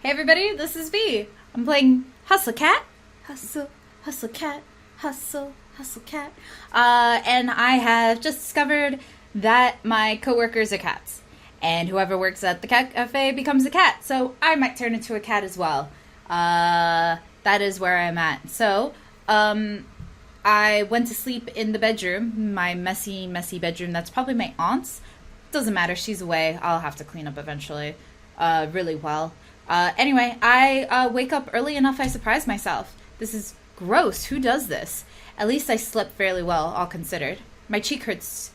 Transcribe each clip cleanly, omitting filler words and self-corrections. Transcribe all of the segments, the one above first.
Hey everybody, this is V. I'm playing Hustle Cat. Hustle, hustle cat, hustle, hustle cat. And I have just discovered that my coworkers are cats. And whoever works at the cat cafe becomes a cat. So I might turn into a cat as well. That is where I'm at. So, I went to sleep in the bedroom, my messy, messy bedroom. That's probably my aunt's. Doesn't matter, she's away. I'll have to clean up eventually. Really well. Anyway, I wake up early enough I surprise myself. This is gross. Who does this? At least I slept fairly well, all considered. My cheek hurts,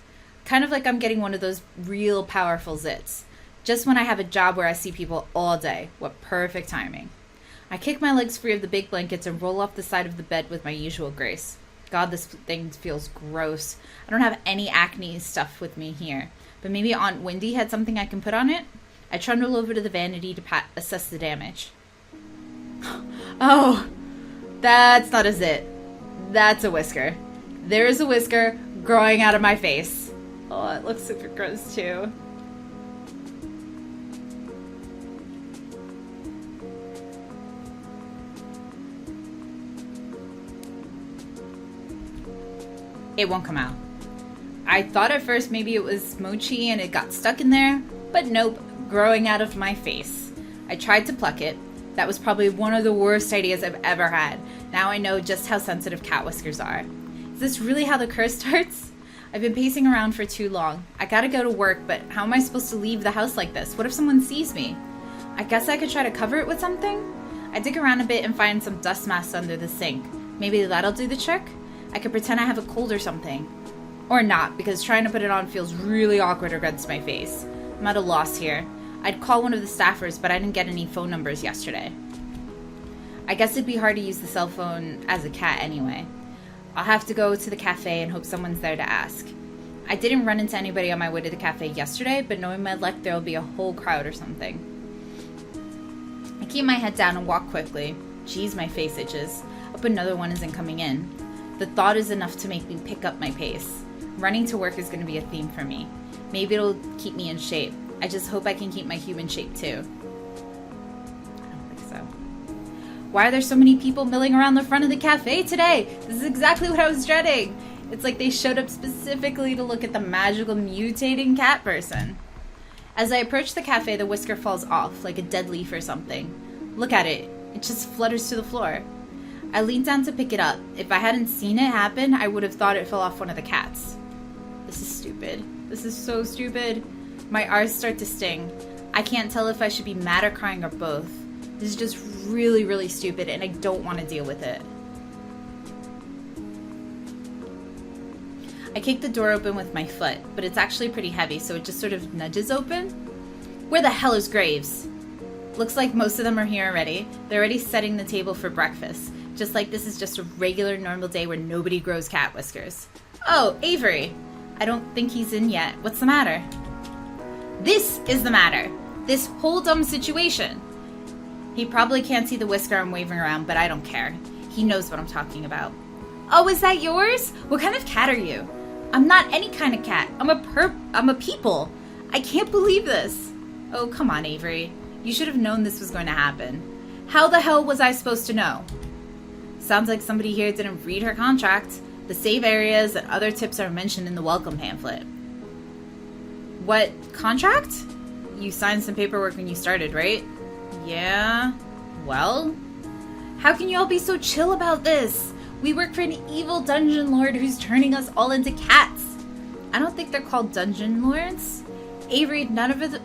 kind of like I'm getting one of those real powerful zits. Just when I have a job where I see people all day. What perfect timing. I kick my legs free of the big blankets and roll off the side of the bed with my usual grace. God, this thing feels gross. I don't have any acne stuff with me here, but maybe Aunt Wendy had something I can put on it? I trundle over to the vanity to assess the damage. Oh, that's not a zit. That's a whisker. There is a whisker growing out of my face. Oh, it looks super gross too. It won't come out. I thought at first maybe it was mochi and it got stuck in there, but nope, growing out of my face. I tried to pluck it. That was probably one of the worst ideas I've ever had. Now I know just how sensitive cat whiskers are. Is this really how the curse starts? I've been pacing around for too long. I gotta go to work, but how am I supposed to leave the house like this? What if someone sees me? I guess I could try to cover it with something? I dig around a bit and find some dust masks under the sink. Maybe that'll do the trick? I could pretend I have a cold or something. Or not, because trying to put it on feels really awkward against my face. I'm at a loss here. I'd call one of the staffers, but I didn't get any phone numbers yesterday. I guess it'd be hard to use the cell phone as a cat anyway. I'll have to go to the cafe and hope someone's there to ask. I didn't run into anybody on my way to the cafe yesterday, but knowing my luck, there'll be a whole crowd or something. I keep my head down and walk quickly. Geez, my face itches. Hope another one isn't coming in. The thought is enough to make me pick up my pace. Running to work is going to be a theme for me. Maybe it'll keep me in shape. I just hope I can keep my human shape too. I don't think so. Why are there so many people milling around the front of the cafe today? This is exactly what I was dreading. It's like they showed up specifically to look at the magical mutating cat person. As I approach the cafe, the whisker falls off like a dead leaf or something. Look at it. It just flutters to the floor. I leaned down to pick it up. If I hadn't seen it happen, I would have thought it fell off one of the cats. This is stupid. This is so stupid. My R's start to sting. I can't tell if I should be mad or crying or both. This is just really, really stupid and I don't want to deal with it. I kick the door open with my foot, but it's actually pretty heavy, so it just sort of nudges open. Where the hell is Graves? Looks like most of them are here already. They're already setting the table for breakfast. Just like this is just a regular, normal day where nobody grows cat whiskers. Oh, Avery. I don't think he's in yet. What's the matter? This is the matter. This whole dumb situation. He probably can't see the whisker I'm waving around, but I don't care. He knows what I'm talking about. Oh, is that yours? What kind of cat are you? I'm not any kind of cat. I'm a people. I can't believe this. Oh, come on, Avery. You should have known this was going to happen. How the hell was I supposed to know? Sounds like somebody here didn't read her contract. The save areas and other tips are mentioned in the welcome pamphlet. What contract? You signed some paperwork when you started, right? Yeah. Well? How can you all be so chill about this? We work for an evil dungeon lord who's turning us all into cats. I don't think they're called dungeon lords. Avery, none of us...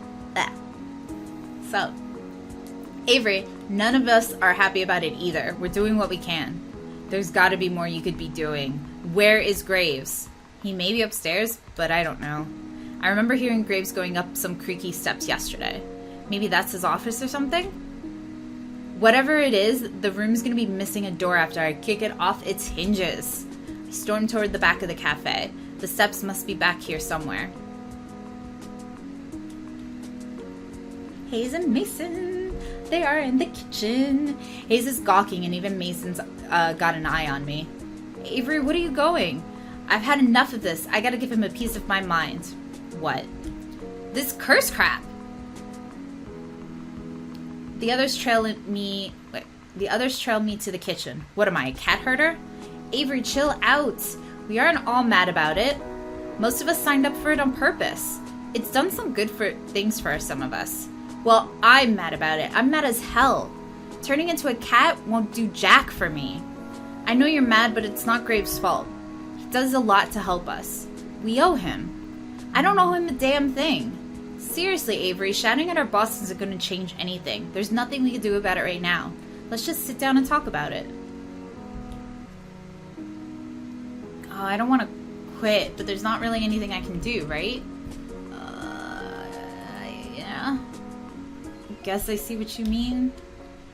So, Avery, none of us are happy about it either. We're doing what we can. There's got to be more you could be doing. Where is Graves? He may be upstairs, but I don't know. I remember hearing Graves going up some creaky steps yesterday. Maybe that's his office or something? Whatever it is, the room's going to be missing a door after I kick it off its hinges. I storm toward the back of the cafe. The steps must be back here somewhere. Hayes and Mason, they are in the kitchen. Hayes is gawking and even Mason's got an eye on me. Avery, what are you going? I've had enough of this. I gotta give him a piece of my mind. What? This curse crap. The others trail me to the kitchen. What am I, a cat herder? Avery, chill out. We aren't all mad about it. Most of us signed up for it on purpose. It's done some good things for some of us. Well, I'm mad about it. I'm mad as hell. Turning into a cat won't do jack for me. I know you're mad, but it's not Graves' fault. He does a lot to help us. We owe him. I don't owe him a damn thing. Seriously, Avery, shouting at our boss isn't going to change anything. There's nothing we can do about it right now. Let's just sit down and talk about it. Oh, I don't want to quit, but there's not really anything I can do, right? Yeah. Guess I see what you mean.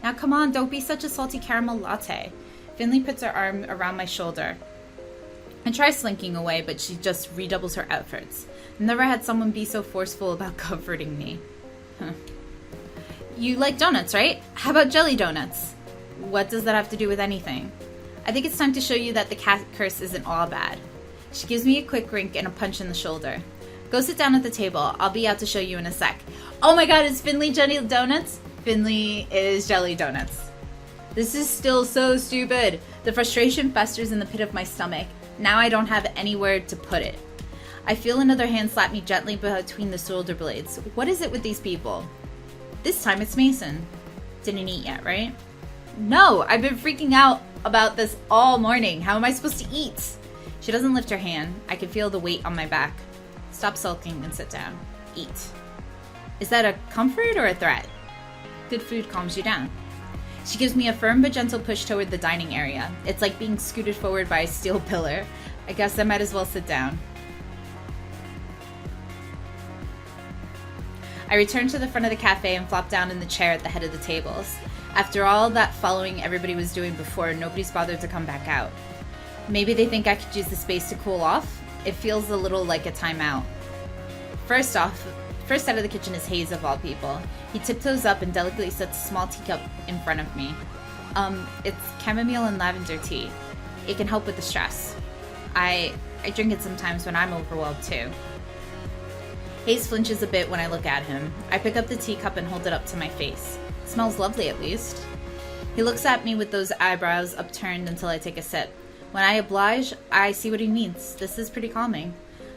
Now come on, don't be such a salty caramel latte. Finley puts her arm around my shoulder. I try slinking away, but she just redoubles her efforts. I've never had someone be so forceful about comforting me. Huh. You like donuts, right? How about jelly donuts? What does that have to do with anything? I think it's time to show you that the cat curse isn't all bad. She gives me a quick wink and a punch in the shoulder. Go sit down at the table. I'll be out to show you in a sec. Oh my god, is Finley jelly donuts? Finley is jelly donuts. This is still so stupid. The frustration festers in the pit of my stomach. Now I don't have anywhere to put it. I feel another hand slap me gently between the shoulder blades. What is it with these people? This time it's Mason. Didn't eat yet, right? No, I've been freaking out about this all morning. How am I supposed to eat? She doesn't lift her hand. I can feel the weight on my back. Stop sulking and sit down. Eat. Is that a comfort or a threat? Good food calms you down. She gives me a firm but gentle push toward the dining area. It's like being scooted forward by a steel pillar. I guess I might as well sit down. I return to the front of the cafe and flop down in the chair at the head of the tables. After all that following everybody was doing before, nobody's bothered to come back out. Maybe they think I could use the space to cool off? It feels a little like a timeout. First out of the kitchen is Hayes, of all people. He tiptoes up and delicately sets a small teacup in front of me. It's chamomile and lavender tea. It can help with the stress. I drink it sometimes when I'm overwhelmed too. Hayes flinches a bit when I look at him. I pick up the teacup and hold it up to my face. It smells lovely, at least. He looks at me with those eyebrows upturned until I take a sip. When I oblige, I see what he means. This is pretty calming.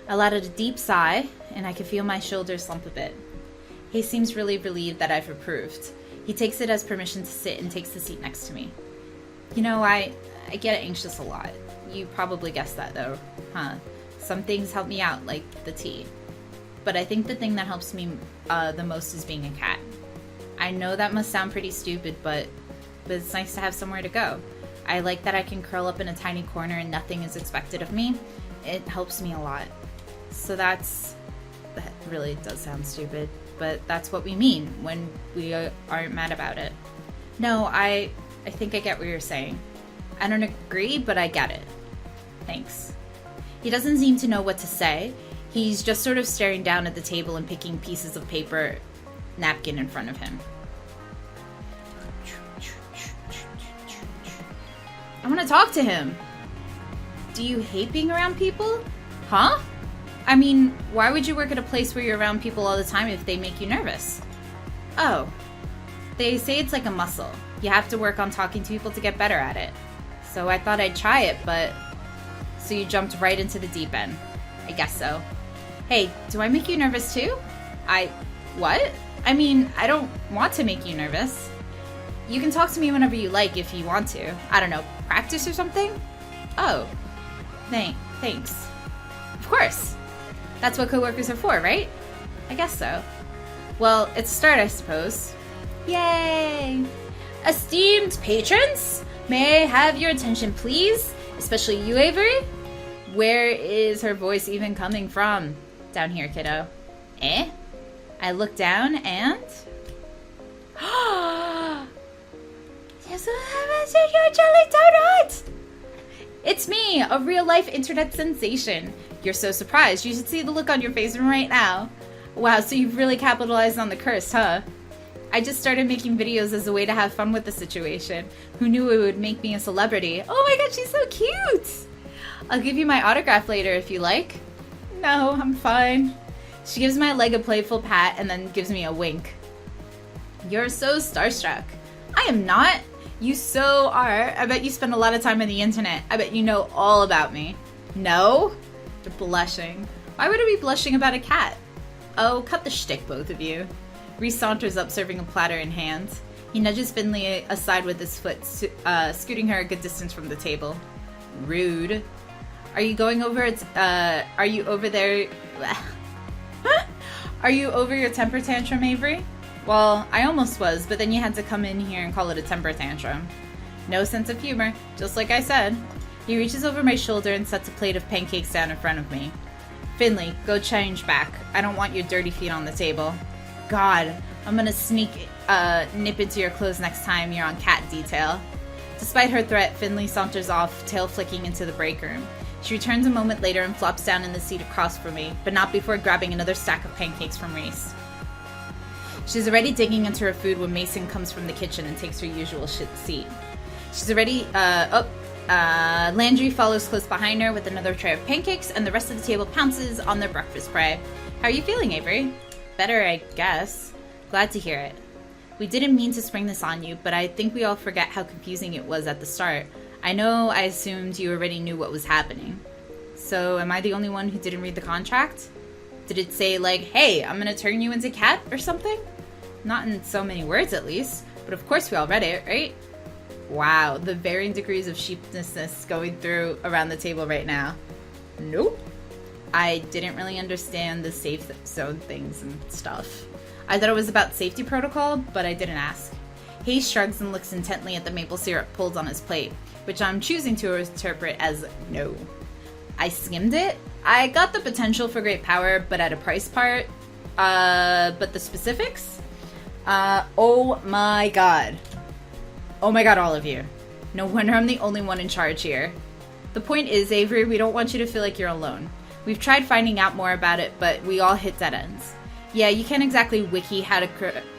I let out a deep sigh, and I can feel my shoulders slump a bit. He seems really relieved that I've approved. He takes it as permission to sit and takes the seat next to me. You know, I get anxious a lot. You probably guessed that, though, huh? Some things help me out, like the tea. But I think the thing that helps me the most is being a cat. I know that must sound pretty stupid, but it's nice to have somewhere to go. I like that I can curl up in a tiny corner and nothing is expected of me. It helps me a lot. So that really does sound stupid, but that's what we mean when we aren't mad about it. No, I think I get what you're saying. I don't agree, but I get it. Thanks. He doesn't seem to know what to say. He's just sort of staring down at the table and picking pieces of paper napkin in front of him. I want to talk to him. Do you hate being around people? Huh? I mean, why would you work at a place where you're around people all the time if they make you nervous? Oh, they say it's like a muscle. You have to work on talking to people to get better at it. So I thought I'd try it, but... So you jumped right into the deep end. I guess so. Hey, do I make you nervous too? What? I mean, I don't want to make you nervous. You can talk to me whenever you like if you want to. I don't know, practice or something? Oh, thanks. Of course. That's what coworkers are for, right? I guess so. Well, it's a start, I suppose. Yay! Esteemed patrons, may I have your attention, please? Especially you, Avery? Where is her voice even coming from? Down here, kiddo. Eh? I look down and... Your jelly donut! It's me, a real-life internet sensation. You're so surprised. You should see the look on your face right now. Wow, so you've really capitalized on the curse, huh? I just started making videos as a way to have fun with the situation. Who knew it would make me a celebrity? Oh my god, she's so cute! I'll give you my autograph later if you like. No, I'm fine. She gives my leg a playful pat and then gives me a wink. You're so starstruck. I am not. You so are. I bet you spend a lot of time on the internet. I bet you know all about me. No? You're blushing. Why would I be blushing about a cat? Oh, cut the shtick, both of you. Reese saunters up, serving a platter in hand. He nudges Finley aside with his foot, scooting her a good distance from the table. Rude. Are you going over are you over there? Are you over your temper tantrum, Avery? Well, I almost was, but then you had to come in here and call it a temper tantrum. No sense of humor, just like I said. He reaches over my shoulder and sets a plate of pancakes down in front of me. Finley, go change back. I don't want your dirty feet on the table. God, I'm gonna nip into your clothes next time you're on cat detail. Despite her threat, Finley saunters off, tail flicking into the break room. She returns a moment later and flops down in the seat across from me, but not before grabbing another stack of pancakes from Reese. She's already digging into her food when Mason comes from the kitchen and takes her usual seat. She's already, Landry follows close behind her with another tray of pancakes, and the rest of the table pounces on their breakfast prey. How are you feeling, Avery? Better, I guess. Glad to hear it. We didn't mean to spring this on you, but I think we all forget how confusing it was at the start. I know I assumed you already knew what was happening. So, am I the only one who didn't read the contract? Did it say, like, hey, I'm gonna turn you into cat or something? Not in so many words, at least. But of course we all read it, right? Wow, the varying degrees of sheepness going through around the table right now. Nope. I didn't really understand the safe zone things and stuff. I thought it was about safety protocol, but I didn't ask. Hayes shrugs and looks intently at the maple syrup pulled on his plate, which I'm choosing to interpret as no. I skimmed it. I got the potential for great power, but at a price part. But the specifics? Oh my god. Oh my god, all of you. No wonder I'm the only one in charge here. The point is, Avery, we don't want you to feel like you're alone. We've tried finding out more about it, but we all hit dead ends. Yeah, you can't exactly wiki how to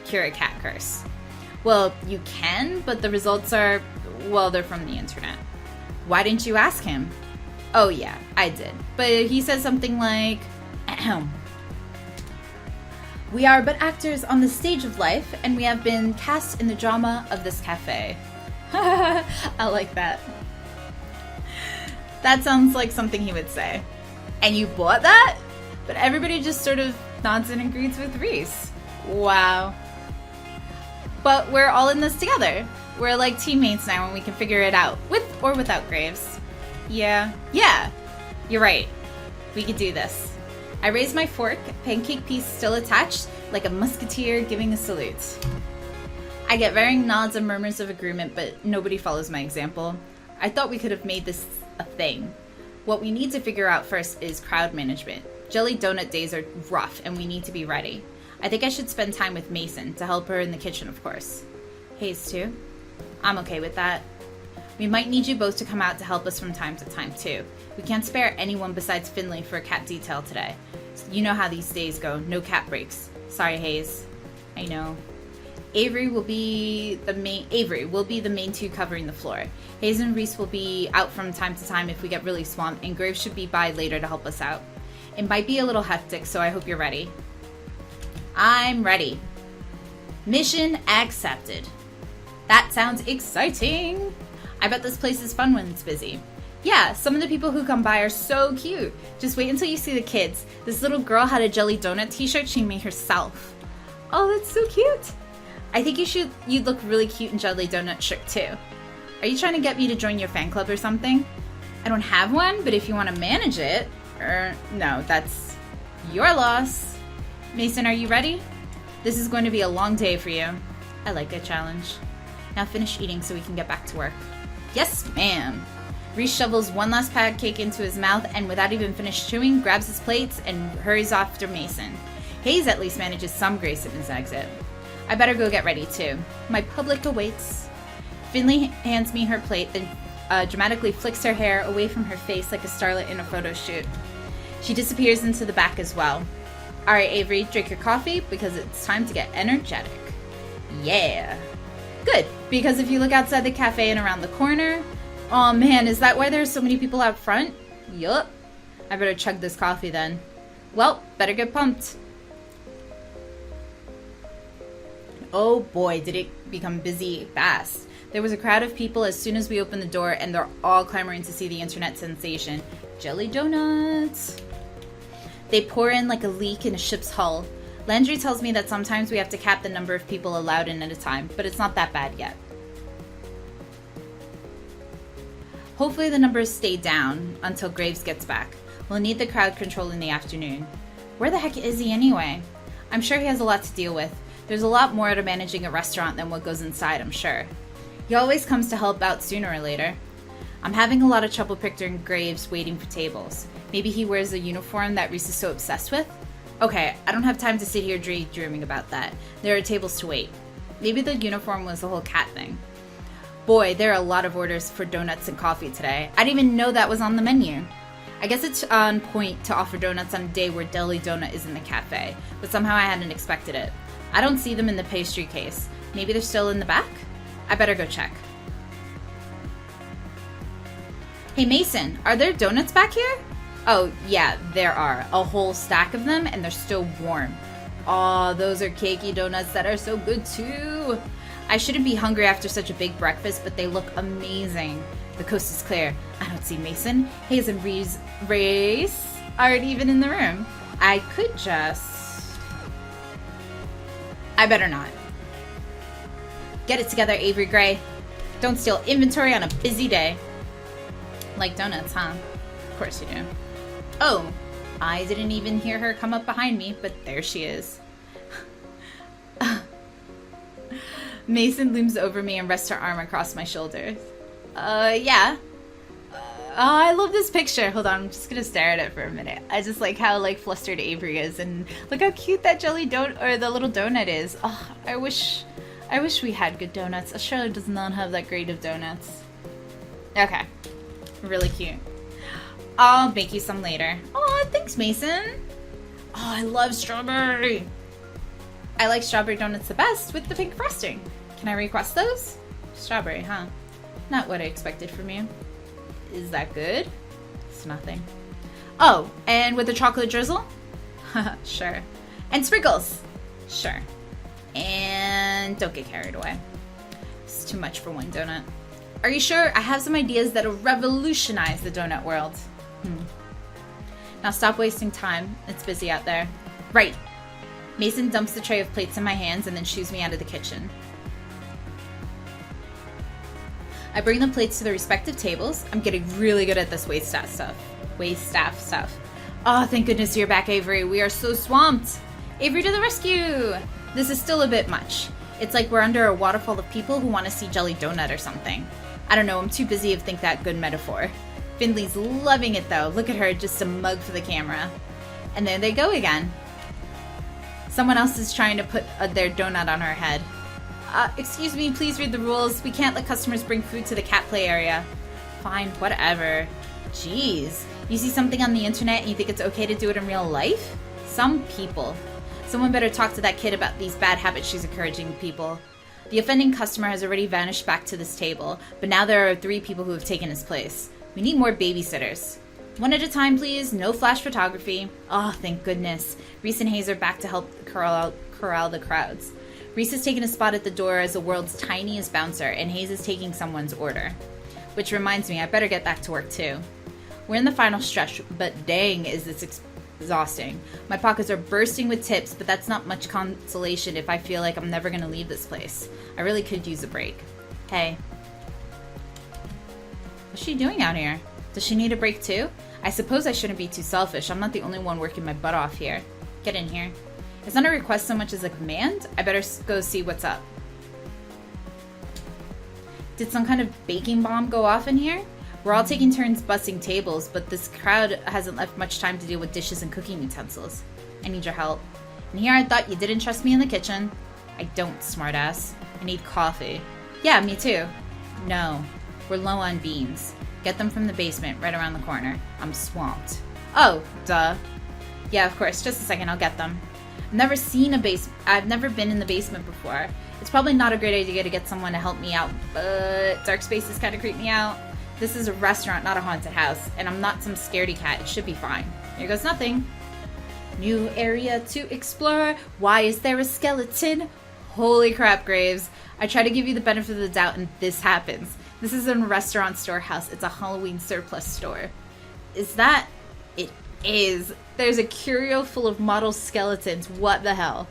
cure a cat curse. Well, you can, but the results are, well, they're from the internet. Why didn't you ask him? Oh yeah, I did. But he said something like, ahem. We are but actors on the stage of life, and we have been cast in the drama of this cafe. I like that. That sounds like something he would say. And you bought that? But everybody just sort of nods and agrees with Reese. Wow. But we're all in this together. We're like teammates now and we can figure it out, with or without Graves. Yeah, you're right. We could do this. I raise my fork, pancake piece still attached, like a musketeer giving a salute. I get varying nods and murmurs of agreement, but nobody follows my example. I thought we could have made this a thing. What we need to figure out first is crowd management. Jelly donut days are rough, and we need to be ready. I think I should spend time with Mason, to help her in the kitchen, of course. Hayes, too? I'm okay with that. We might need you both to come out to help us from time to time, too. We can't spare anyone besides Finley for a cat detail today. You know how these days go. No cat breaks. Sorry, Hayes. I know. Avery will be the main two covering the floor. Hayes and Reese will be out from time to time if we get really swamped, and Graves should be by later to help us out. It might be a little hectic, so I hope you're ready. I'm ready. Mission accepted. That sounds exciting. I bet this place is fun when it's busy. Yeah, some of the people who come by are so cute. Just wait until you see the kids. This little girl had a jelly donut t-shirt she made herself. Oh, that's so cute. I think you'd look really cute in jelly donut shirt too. Are you trying to get me to join your fan club or something? I don't have one, but if you want to manage it, no, that's your loss. Mason, are you ready? This is going to be a long day for you. I like a challenge. Now finish eating so we can get back to work. Yes, ma'am. Reese shovels one last pancake into his mouth and without even finished chewing, grabs his plates and hurries off after Mason. Hayes at least manages some grace in his exit. I better go get ready too. My public awaits. Finley hands me her plate, then dramatically flicks her hair away from her face like a starlet in a photo shoot. She disappears into the back as well. Alright, Avery, drink your coffee because it's time to get energetic. Yeah. Good, because if you look outside the cafe and around the corner... Oh man, is that why there's so many people out front? Yup. I better chug this coffee then. Well, better get pumped. Oh boy, did it become busy fast. There was a crowd of people as soon as we opened the door, and they're all clamoring to see the internet sensation, jelly donuts. They pour in like a leak in a ship's hull. Landry tells me that sometimes we have to cap the number of people allowed in at a time, but it's not that bad yet. Hopefully the numbers stay down until Graves gets back. We'll need the crowd control in the afternoon. Where the heck is he anyway? I'm sure he has a lot to deal with. There's a lot more to managing a restaurant than what goes inside, I'm sure. He always comes to help out sooner or later. I'm having a lot of trouble picturing Graves waiting for tables. Maybe he wears the uniform that Reese is so obsessed with? Okay, I don't have time to sit here daydreaming about that. There are tables to wait. Maybe the uniform was the whole cat thing. Boy, there are a lot of orders for donuts and coffee today. I didn't even know that was on the menu. I guess it's on point to offer donuts on a day where Deli Donut is in the cafe, but somehow I hadn't expected it. I don't see them in the pastry case. Maybe they're still in the back? I better go check. Hey Mason, are there donuts back here? Oh yeah, there are. A whole stack of them, and they're still warm. Aw, those are cakey donuts that are so good too. I shouldn't be hungry after such a big breakfast, but they look amazing. The coast is clear. I don't see Mason. Hayes and Race aren't even in the room. I could just... I better not. Get it together, Avery Gray. Don't steal inventory on a busy day. Like donuts, huh? Of course you do. Oh, I didn't even hear her come up behind me, but there she is. Mason looms over me and rests her arm across my shoulders. Yeah. I love this picture. Hold on, I'm just gonna stare at it for a minute. I just like how like flustered Avery is, and look how cute that jelly donut or the little donut is. Oh, I wish we had good donuts. Australia does not have that great of donuts. Okay, really cute. I'll make you some later. Oh, thanks, Mason. Oh, I love strawberry. I like strawberry donuts the best with the pink frosting. Can I request those? Strawberry, huh? Not what I expected from you. Is that good? It's nothing. Oh, and with the chocolate drizzle? Sure. And sprinkles? Sure. And don't get carried away. It's too much for one donut. Are you sure? I have some ideas that'll revolutionize the donut world. Now stop wasting time. It's busy out there. Right. Mason dumps the tray of plates in my hands and then shoos me out of the kitchen. I bring the plates to the respective tables. I'm getting really good at this waitstaff stuff. Oh, thank goodness you're back, Avery. We are so swamped. Avery to the rescue! This is still a bit much. It's like we're under a waterfall of people who want to see Jelly Donut or something. I don't know, I'm too busy to think that good metaphor. Finley's loving it though. Look at her, just a mug for the camera. And there they go again. Someone else is trying to put their donut on her head. Excuse me, please read the rules. We can't let customers bring food to the cat play area. Fine, whatever. Jeez. You see something on the internet and you think it's okay to do it in real life? Some people. Someone better talk to that kid about these bad habits she's encouraging people. The offending customer has already vanished back to this table, but now there are 3 people who have taken his place. We need more babysitters. One at a time, please. No flash photography. Oh, thank goodness. Reese and Hayes are back to help corral the crowds. Reese has taken a spot at the door as the world's tiniest bouncer, and Hayes is taking someone's order. Which reminds me, I better get back to work too. We're in the final stretch, but dang is this exhausting. My pockets are bursting with tips, but that's not much consolation if I feel like I'm never going to leave this place. I really could use a break. Hey. What's she doing out here? Does she need a break too? I suppose I shouldn't be too selfish. I'm not the only one working my butt off here. Get in here. It's not a request so much as a command. I better go see what's up. Did some kind of baking bomb go off in here? We're all taking turns bussing tables, but this crowd hasn't left much time to deal with dishes and cooking utensils. I need your help. And here I thought you didn't trust me in the kitchen. I don't, smartass. I need coffee. Yeah, me too. No, we're low on beans. Get them from the basement right around the corner. I'm swamped. Oh, duh. Yeah, of course. Just a second, I'll get them. I've never been in the basement before. It's probably not a great idea to get someone to help me out, but dark spaces kind of creep me out. This is a restaurant, not a haunted house, and I'm not some scaredy cat. It should be fine. Here goes nothing. New area to explore. Why is there a skeleton? Holy crap, Graves. I try to give you the benefit of the doubt and this happens. This isn't a restaurant storehouse. It's a Halloween surplus store. Is that... It is. There's a curio full of model skeletons. What the hell?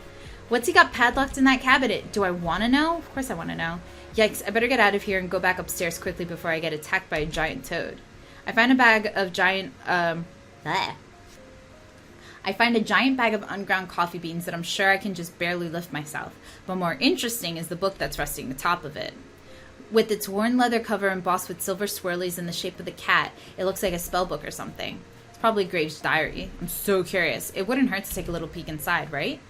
What's he got padlocked in that cabinet? Do I want to know? Of course I want to know. Yikes, I better get out of here and go back upstairs quickly before I get attacked by a giant toad. I find a giant bag of unground coffee beans that I'm sure I can just barely lift myself. But more interesting is the book that's resting atop of it. With its worn leather cover embossed with silver swirlies in the shape of a cat, it looks like a spell book or something. It's probably Graves' diary. I'm so curious. It wouldn't hurt to take a little peek inside, right?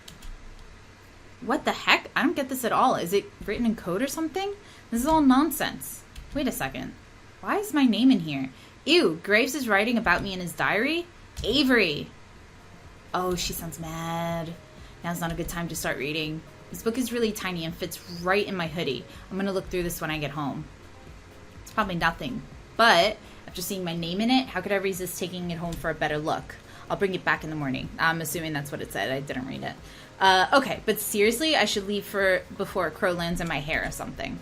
What the heck? I don't get this at all. Is it written in code or something? This is all nonsense. Wait a second. Why is my name in here? Ew, Graves is writing about me in his diary? Avery! Oh, she sounds mad. Now's not a good time to start reading. This book is really tiny and fits right in my hoodie. I'm going to look through this when I get home. It's probably nothing. But, after seeing my name in it, how could I resist taking it home for a better look? I'll bring it back in the morning. I'm assuming that's what it said. I didn't read it. Okay, but seriously, I should leave before a crow lands in my hair or something.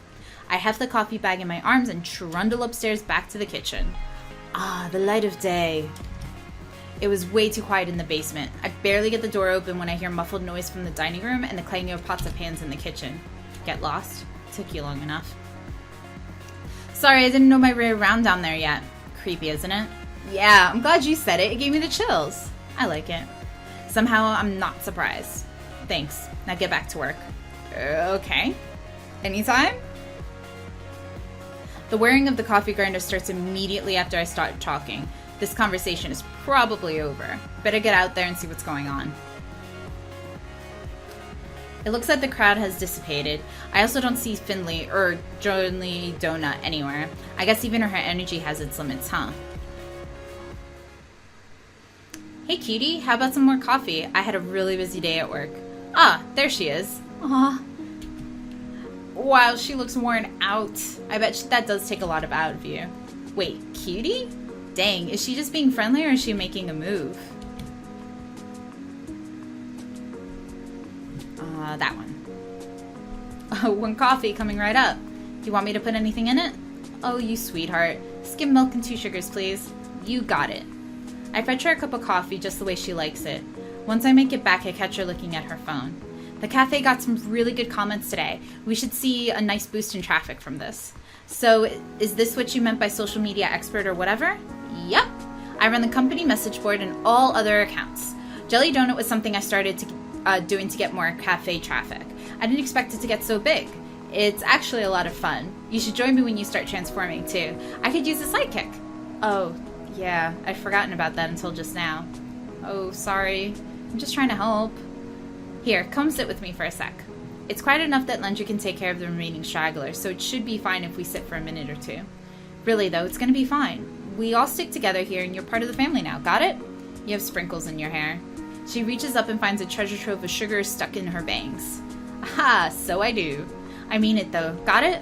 I heft the coffee bag in my arms and trundle upstairs back to the kitchen. Ah, the light of day. It was way too quiet in the basement. I barely get the door open when I hear muffled noise from the dining room and the clanging of pots and pans in the kitchen. Get lost? Took you long enough. Sorry, I didn't know my way around down there yet. Creepy, isn't it? Yeah, I'm glad you said it. It gave me the chills. I like it. Somehow, I'm not surprised. Thanks. Now get back to work. Okay. Anytime? The whirring of the coffee grinder starts immediately after I start talking. This conversation is probably over. Better get out there and see what's going on. It looks like the crowd has dissipated. I also don't see Finley or Jolie Donut anywhere. I guess even her energy has its limits, huh? Hey cutie, how about some more coffee? I had a really busy day at work. Ah, there she is. Aw. Wow, she looks worn out. I bet that does take a lot out of you. Wait, cutie? Dang, is she just being friendly or is she making a move? That one. Oh, one coffee coming right up. Do you want me to put anything in it? Oh, you sweetheart. Skim milk and 2 sugars, please. You got it. I fetch her a cup of coffee just the way she likes it. Once I make it back, I catch her looking at her phone. The cafe got some really good comments today. We should see a nice boost in traffic from this. So, is this what you meant by social media expert or whatever? Yep. I run the company message board and all other accounts. Jelly Donut was something I started doing to get more cafe traffic. I didn't expect it to get so big. It's actually a lot of fun. You should join me when you start transforming too. I could use a sidekick. Oh, yeah, I'd forgotten about that until just now. Oh, sorry. I'm just trying to help. Here, come sit with me for a sec. It's quiet enough that Landry can take care of the remaining stragglers, so it should be fine if we sit for a minute or two. Really though, it's gonna be fine. We all stick together here and you're part of the family now, got it? You have sprinkles in your hair. She reaches up and finds a treasure trove of sugar stuck in her bangs. Aha, so I do. I mean it though, got it?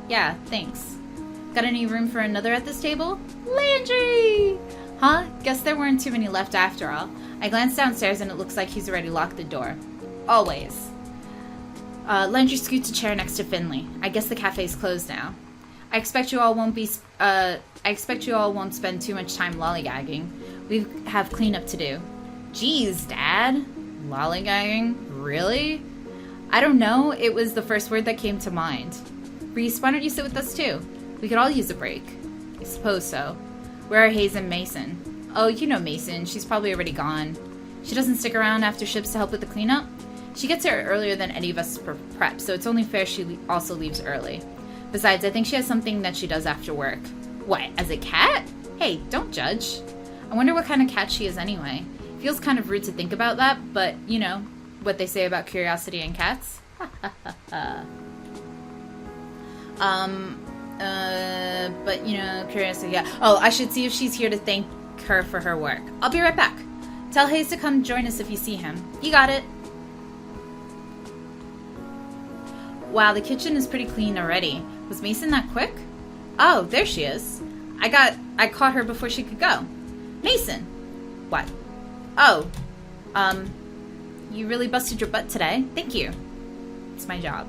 Yeah, thanks. Got any room for another at this table? Landry! Huh? Guess there weren't too many left after all. I glance downstairs and it looks like he's already locked the door. Always. Landry scoots a chair next to Finley. I guess the cafe's closed now. I expect you all won't spend too much time lollygagging. We have cleanup to do. Geez, Dad. Lollygagging? Really? I don't know. It was the first word that came to mind. Reese, why don't you sit with us too? We could all use a break. I suppose so. Where are Hayes and Mason? Oh, you know Mason. She's probably already gone. She doesn't stick around after shifts to help with the cleanup? She gets here earlier than any of us prep, so it's only fair she also leaves early. Besides, I think she has something that she does after work. What, as a cat? Hey, don't judge. I wonder what kind of cat she is anyway. Feels kind of rude to think about that, but, you know, what they say about curiosity and cats. But, you know, curiosity, yeah. Oh, I should see if she's here to thank her for her work. I'll be right back. Tell Hayes to come join us if you see him. You got it. Wow, the kitchen is pretty clean already. Was Mason that quick? Oh, there she is. I caught her before she could go. Mason! What? Oh, you really busted your butt today. Thank you. It's my job.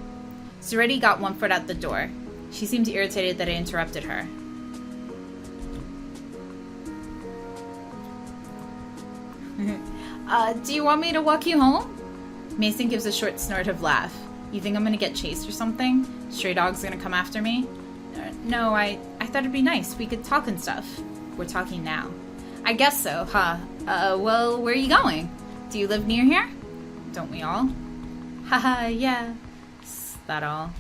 Serenity got one foot out the door. She seemed irritated that I interrupted her. Do you want me to walk you home? Mason gives a short snort of laugh. You think I'm gonna get chased or something? Stray dog's gonna come after me? No, I thought it'd be nice. We could talk and stuff. We're talking now. I guess so, huh? Well, where are you going? Do you live near here? Don't we all? Haha, yeah. Is that all?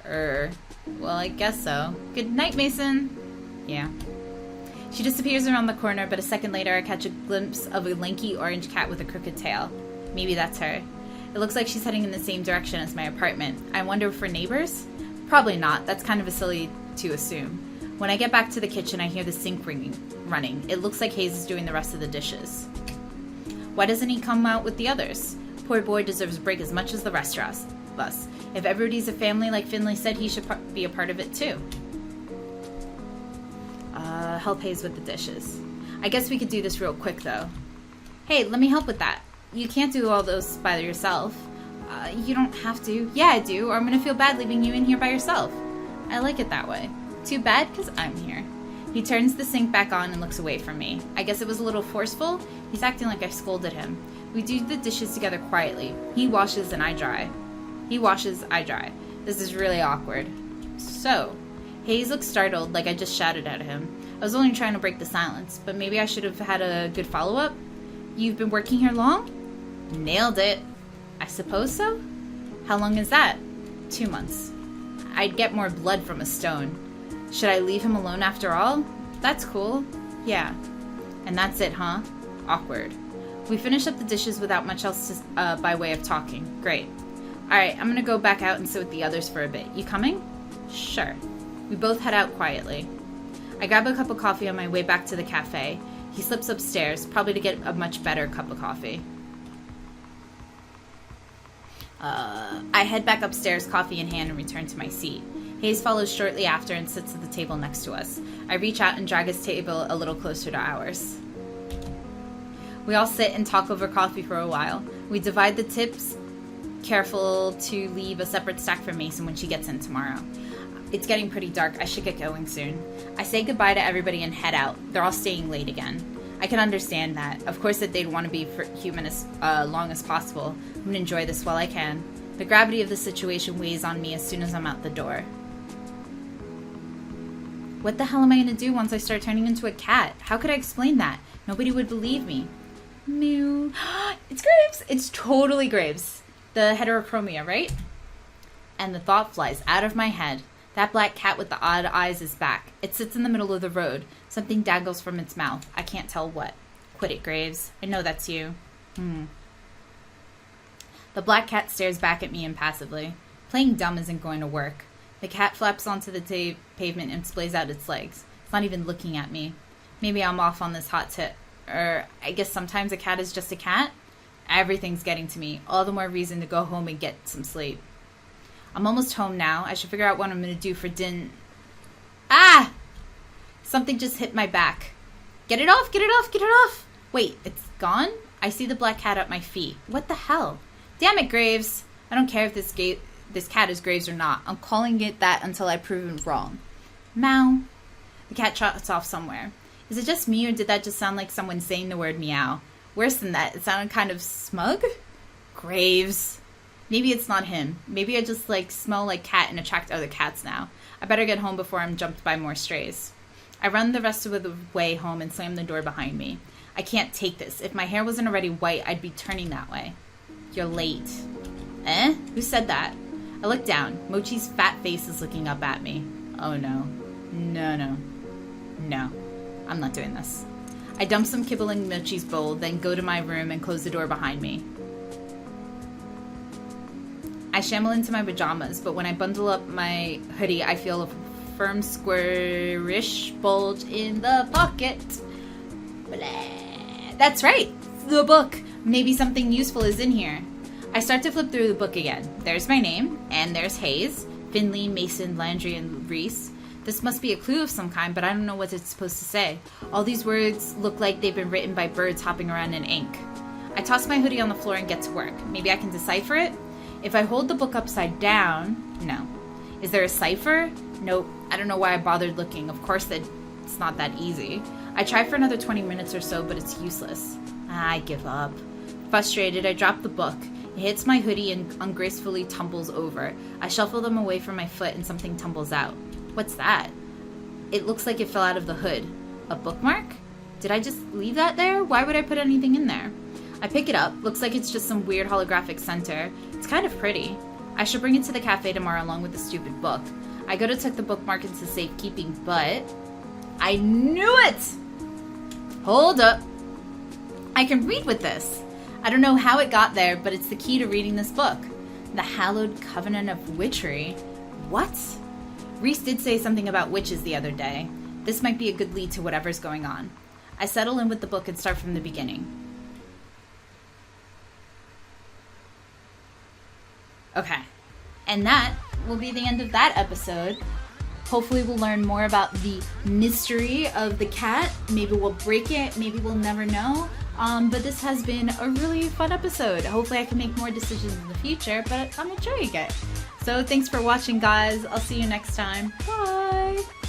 Well, I guess so. Good night, Mason. Yeah. She disappears around the corner, but a second later I catch a glimpse of a lanky orange cat with a crooked tail. Maybe that's her. It looks like she's heading in the same direction as my apartment. I wonder if we're neighbors? Probably not. That's kind of a silly to assume. When I get back to the kitchen, I hear the sink running. It looks like Hayes is doing the rest of the dishes. Why doesn't he come out with the others? Poor boy deserves a break as much as the rest of us. If everybody's a family like Finley said, he should be a part of it too. Help Hayes with the dishes. I guess we could do this real quick though. Hey, let me help with that. You can't do all those by yourself. You don't have to. Yeah, I do, or I'm gonna feel bad leaving you in here by yourself. I like it that way. Too bad, because I'm here. He turns the sink back on and looks away from me. I guess it was a little forceful. He's acting like I scolded him. We do the dishes together quietly. He washes and I dry. He washes, I dry. This is really awkward. So, Hayes looks startled, like I just shouted at him. I was only trying to break the silence, but maybe I should have had a good follow-up. You've been working here long? Nailed it. I suppose so? How long is that? 2 months. I'd get more blood from a stone. Should I leave him alone after all? That's cool. Yeah. And that's it, huh? Awkward. We finish up the dishes without much else by way of talking. Great. Alright, I'm gonna go back out and sit with the others for a bit. You coming? Sure. We both head out quietly. I grab a cup of coffee on my way back to the cafe. He slips upstairs, probably to get a much better cup of coffee. I head back upstairs, coffee in hand, and return to my seat. Hayes follows shortly after and sits at the table next to us. I reach out and drag his table a little closer to ours. We all sit and talk over coffee for a while. We divide the tips, careful to leave a separate stack for Mason when she gets in tomorrow. It's getting pretty dark. I should get going soon. I say goodbye to everybody and head out. They're all staying late again. I can understand that. Of course that they'd want to be human as long as possible. I'm going to enjoy this while I can. The gravity of the situation weighs on me as soon as I'm out the door. What the hell am I going to do once I start turning into a cat? How could I explain that? Nobody would believe me. Mew. It's Graves! It's totally Graves. The heterochromia, right? And the thought flies out of my head. That black cat with the odd eyes is back. It sits in the middle of the road. Something dangles from its mouth. I can't tell what. Quit it, Graves. I know that's you. The black cat stares back at me impassively. Playing dumb isn't going to work. The cat flaps onto the pavement and splays out its legs. It's not even looking at me. Maybe I'm off on this hot tip. Or I guess sometimes a cat is just a cat. Everything's getting to me. All the more reason to go home and get some sleep. I'm almost home now. I should figure out what I'm going to do for Ah! Something just hit my back. Get it off, get it off, get it off! Wait, it's gone? I see the black cat at my feet. What the hell? Damn it, Graves. I don't care if this cat is Graves or not. I'm calling it that until I prove him wrong. Meow. The cat trots off somewhere. Is it just me or did that just sound like someone saying the word meow? Worse than that, it sounded kind of smug? Graves. Maybe it's not him. Maybe I just smell like cat and attract other cats now. I better get home before I'm jumped by more strays. I run the rest of the way home and slam the door behind me. I can't take this. If my hair wasn't already white, I'd be turning that way. You're late. Eh? Who said that? I look down. Mochi's fat face is looking up at me. Oh no. No. I'm not doing this. I dump some kibble in Mochi's bowl, then go to my room and close the door behind me. I shamble into my pajamas, but when I bundle up my hoodie, I feel a firm, squarish bulge in the pocket. Blah. That's right! The book! Maybe something useful is in here. I start to flip through the book again. There's my name, and there's Hayes, Finley, Mason, Landry, and Reese. This must be a clue of some kind, but I don't know what it's supposed to say. All these words look like they've been written by birds hopping around in ink. I toss my hoodie on the floor and get to work. Maybe I can decipher it? If I hold the book upside down, no. Is there a cipher? Nope. I don't know why I bothered looking. Of course it's not that easy. I try for another 20 minutes or so, but it's useless. I give up. Frustrated, I drop the book. It hits my hoodie and ungracefully tumbles over. I shuffle them away from my foot and something tumbles out. What's that? It looks like it fell out of the hood. A bookmark? Did I just leave that there? Why would I put anything in there? I pick it up. Looks like it's just some weird holographic center. It's kind of pretty. I should bring it to the cafe tomorrow along with the stupid book. I go to tuck the bookmark into safekeeping, but I knew it! Hold up. I can read with this. I don't know how it got there, but it's the key to reading this book. The Hallowed Covenant of Witchery. What? Reese did say something about witches the other day. This might be a good lead to whatever's going on. I settle in with the book and start from the beginning. Okay. And that will be the end of that episode. Hopefully we'll learn more about the mystery of the cat. Maybe we'll break it. Maybe we'll never know. But this has been a really fun episode. Hopefully I can make more decisions in the future, but I'm enjoying it. So thanks for watching, guys. I'll see you next time. Bye!